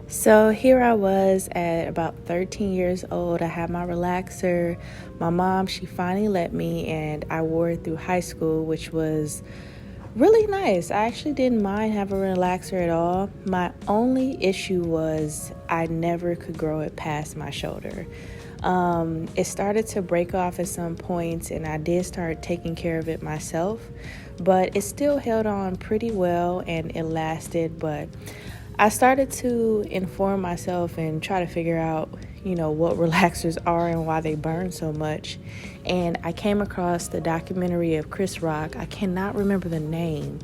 So here I was at about 13 years old. I had my relaxer. My mom, she finally let me, and I wore it through high school, which was really nice. I actually didn't mind having a relaxer at all. My only issue was I never could grow it past my shoulder. It started to break off at some points, and I did start taking care of it myself, but it still held on pretty well and it lasted. But I started to inform myself and try to figure out, what relaxers are and why they burn so much. And I came across the documentary of Chris Rock. I cannot remember the name,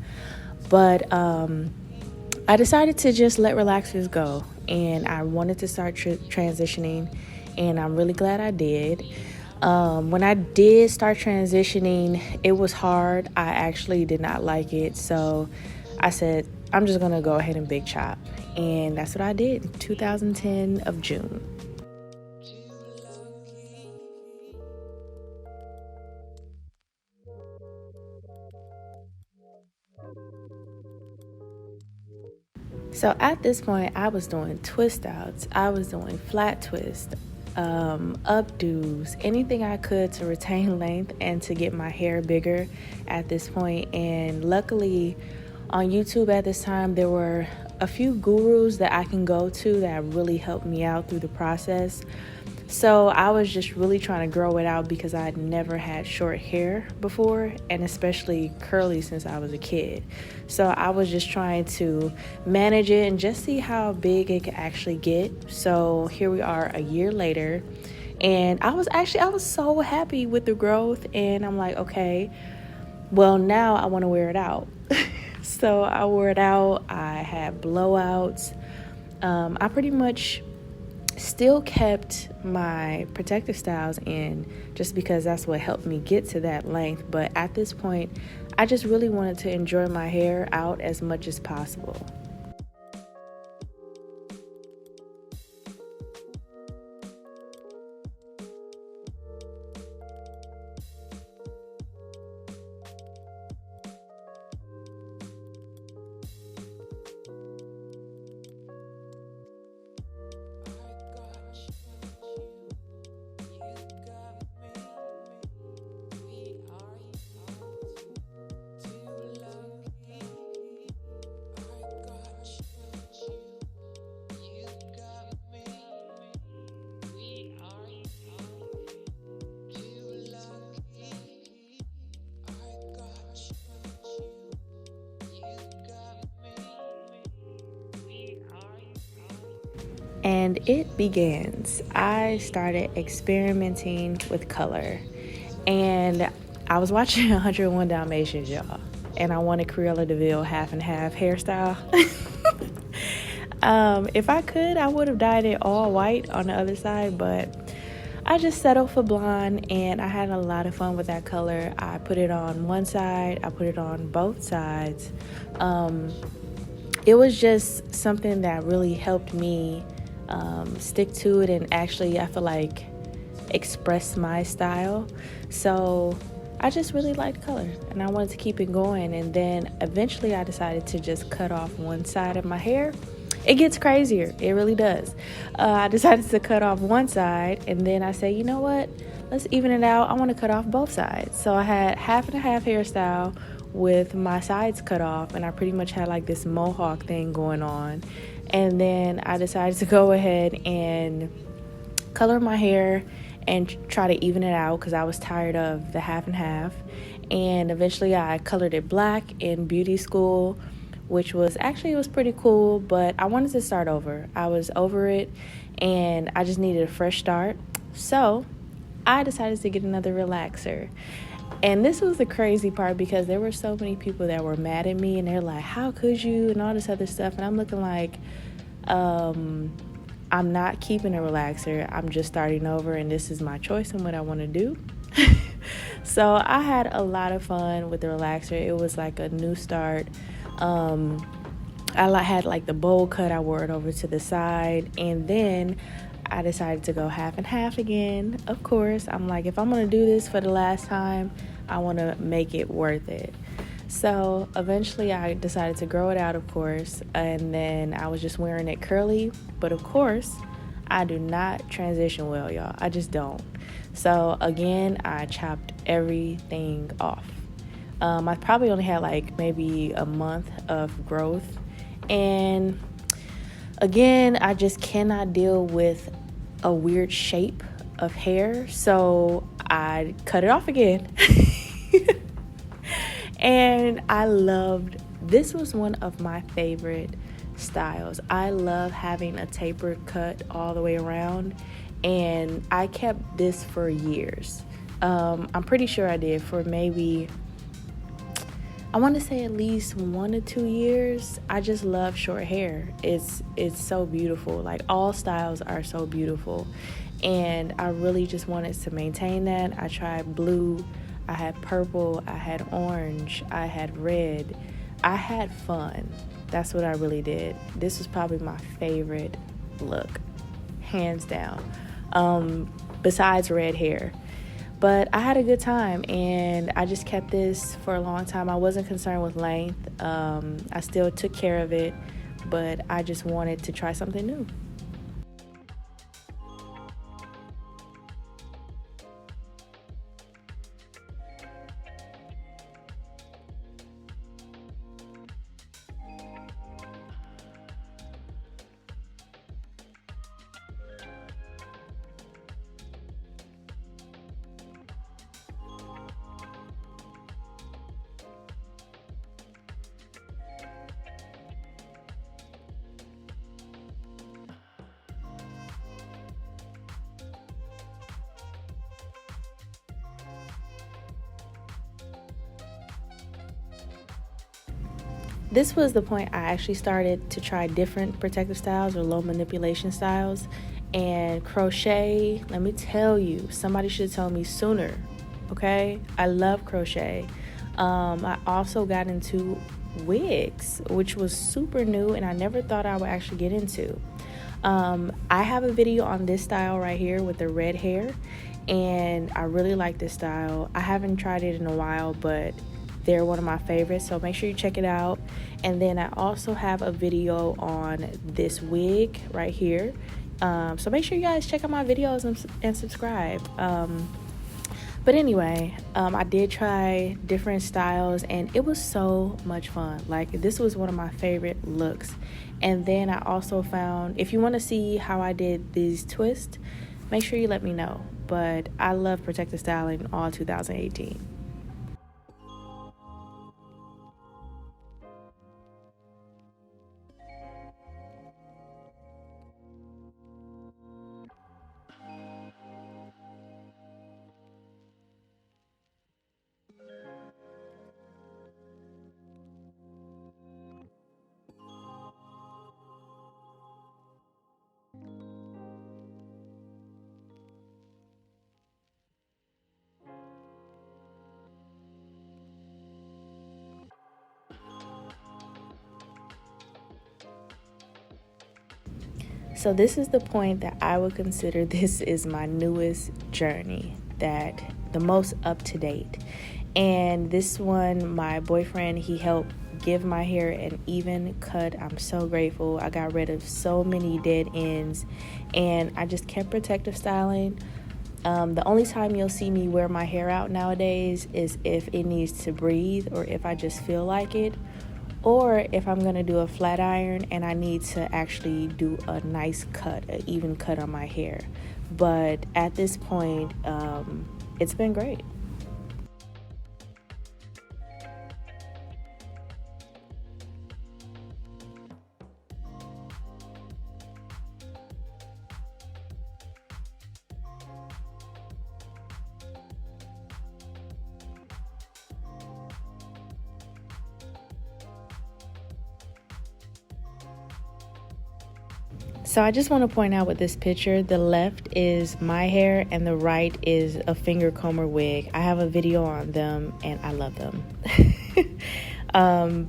but I decided to just let relaxers go. And I wanted to start transitioning, and I'm really glad I did. When I did start transitioning, it was hard. I actually did not like it. So I said, I'm just going to go ahead and big chop. And that's what I did in 2010 of June. So at this point, I was doing twist outs, I was doing flat twists, updos, anything I could to retain length and to get my hair bigger at this point. And luckily, on YouTube at this time, there were a few gurus that I can go to that really helped me out through the process. So I was just really trying to grow it out because I had never had short hair before, and especially curly since I was a kid. So I was just trying to manage it and just see how big it could actually get. So here we are a year later, and I was so happy with the growth, and I'm like, okay, well, now I want to wear it out. So I wore it out. I had blowouts. I pretty much still kept my protective styles in just because that's what helped me get to that length. But at this point, I just really wanted to enjoy my hair out as much as possible. And it begins. I started experimenting with color, and I was watching 101 Dalmatians, y'all, and I wanted Cruella de Vil half and half hairstyle. If I could, I would have dyed it all white on the other side, but I just settled for blonde, and I had a lot of fun with that color. I put it on one side, I put it on both sides. It was just something that really helped me stick to it and actually, I feel like, express my style. So I just really liked color, and I wanted to keep it going. And then eventually I decided to just cut off one side of my hair. It gets crazier. It really does. I decided to cut off one side, and then I said, you know what? Let's even it out. I want to cut off both sides. So I had half and a half hairstyle with my sides cut off, and I pretty much had like this mohawk thing going on. And then I decided to go ahead and color my hair and try to even it out because I was tired of the half and half. And eventually I colored it black in beauty school, which was actually, it was pretty cool, but I wanted to start over. I was over it, and I just needed a fresh start. So I decided to get another relaxer. And this was the crazy part because there were so many people that were mad at me, and they're like, how could you, and all this other stuff. And I'm looking like, I'm not keeping a relaxer. I'm just starting over, and this is my choice and what I want to do. So I had a lot of fun with the relaxer. It was like a new start. I had like the bowl cut. I wore it over to the side, and then I decided to go half and half again. Of course, I'm like, if I'm going to do this for the last time, I want to make it worth it. So eventually I decided to grow it out, of course, and then I was just wearing it curly. But of course, I do not transition well, y'all. I just don't. So again, I chopped everything off. I probably only had like maybe a month of growth. And again, I just cannot deal with a weird shape of hair. So I cut it off again. And I loved, this was one of my favorite styles. I love having a tapered cut all the way around, and I kept this for years. I'm pretty sure I did for maybe, I want to say at least 1 to 2 years. I just love short hair. It's so beautiful. Like, all styles are so beautiful, and I really just wanted to maintain that. I tried blue, I had purple, I had orange, I had red. I had fun. That's what I really did. This was probably my favorite look, hands down, besides red hair. But I had a good time, and I just kept this for a long time. I wasn't concerned with length. I still took care of it, but I just wanted to try something new. This was the point I actually started to try different protective styles or low manipulation styles. And crochet, let me tell you, somebody should have told me sooner, okay? I love crochet. I also got into wigs, which was super new, and I never thought I would actually get into. I have a video on this style right here with the red hair, and I really like this style. I haven't tried it in a while, but they're one of my favorites, so make sure you check it out. And then I also have a video on this wig right here. So make sure you guys check out my videos and subscribe. But anyway, I did try different styles, and it was so much fun. Like, this was one of my favorite looks. And then I also found, if you want to see how I did these twists, make sure you let me know. But I love protective styling all 2018. So this is the point that I would consider this is my newest journey, that the most up to date. And this one, my boyfriend, he helped give my hair an even cut. I'm so grateful. I got rid of so many dead ends, and I just kept protective styling. The only time you'll see me wear my hair out nowadays is if it needs to breathe, or if I just feel like it, or if I'm gonna do a flat iron and I need to actually do a nice cut, an even cut on my hair. But at this point, it's been great. So I just want to point out with this picture, the left is my hair and the right is a finger comber wig. I have a video on them and I love them.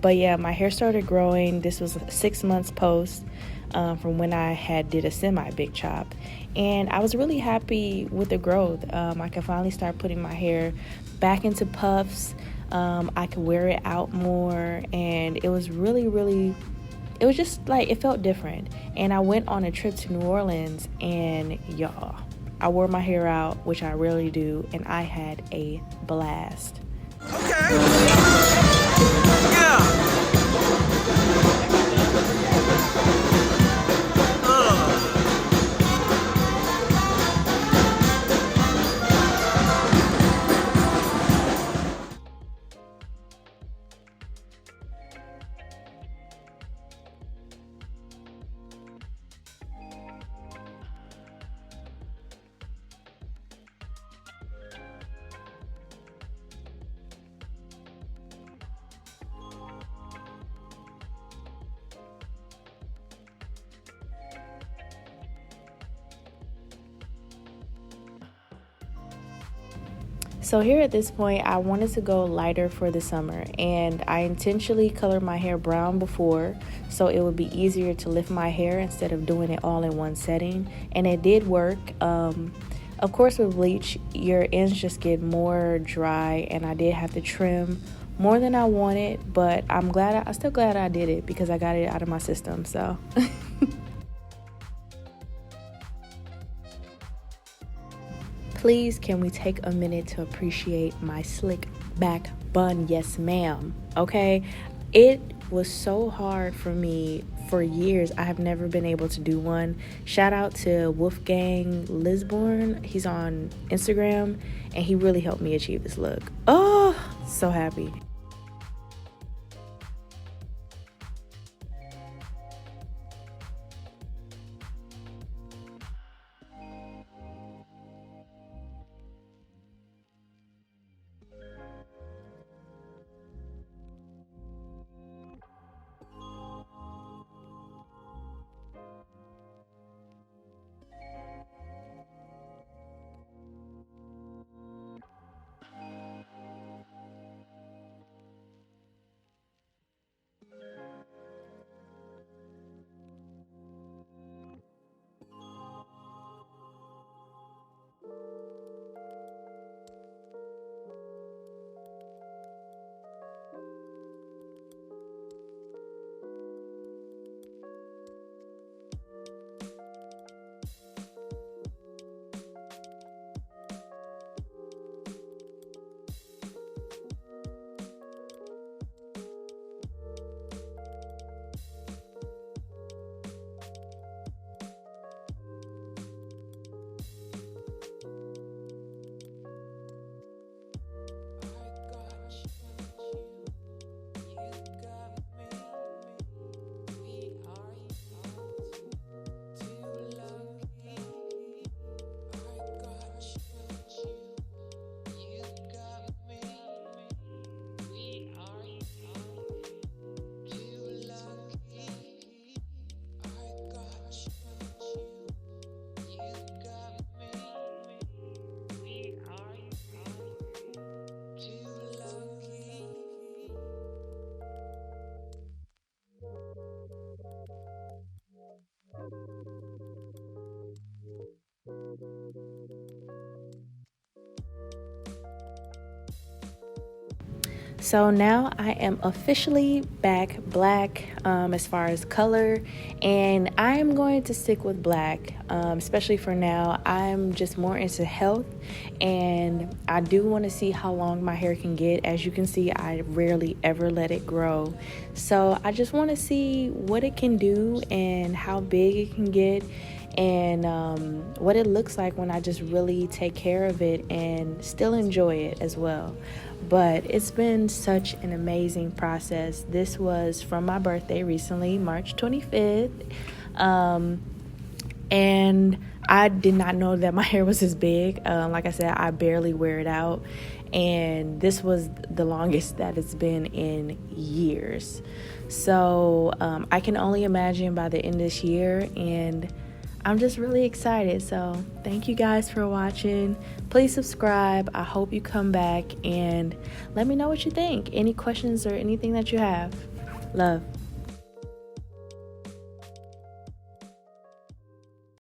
But yeah, my hair started growing. This was 6 months post from when I had did a semi big chop, and I was really happy with the growth. I could finally start putting my hair back into puffs. I could wear it out more, and it was it was just like, it felt different. And I went on a trip to New Orleans, and y'all, I wore my hair out, which I rarely do, and I had a blast. Okay. Yeah. So here at this point, I wanted to go lighter for the summer, and I intentionally colored my hair brown before so it would be easier to lift my hair instead of doing it all in one setting, and it did work. Of course, with bleach, your ends just get more dry, and I did have to trim more than I wanted, but I'm still glad I did it because I got it out of my system. So please, can we take a minute to appreciate my slick back bun? Yes, ma'am. Okay. It was so hard for me for years. I have never been able to do one. Shout out to Wolfgang Lisborn. He's on Instagram, and he really helped me achieve this look. Oh, so happy. So now I am officially back black as far as color, and I'm going to stick with black, especially for now. I'm just more into health, and I do want to see how long my hair can get. As you can see, I rarely ever let it grow. So I just want to see what it can do and how big it can get, and what it looks like when I just really take care of it and still enjoy it as well. But it's been such an amazing process. This was from my birthday recently, March 25th. And I did not know that my hair was this big. Like I said, I barely wear it out. And this was the longest that it's been in years. So I can only imagine by the end of this year, and I'm just really excited. So thank you guys for watching. Please subscribe. I hope you come back and let me know what you think. Any questions or anything that you have. Love.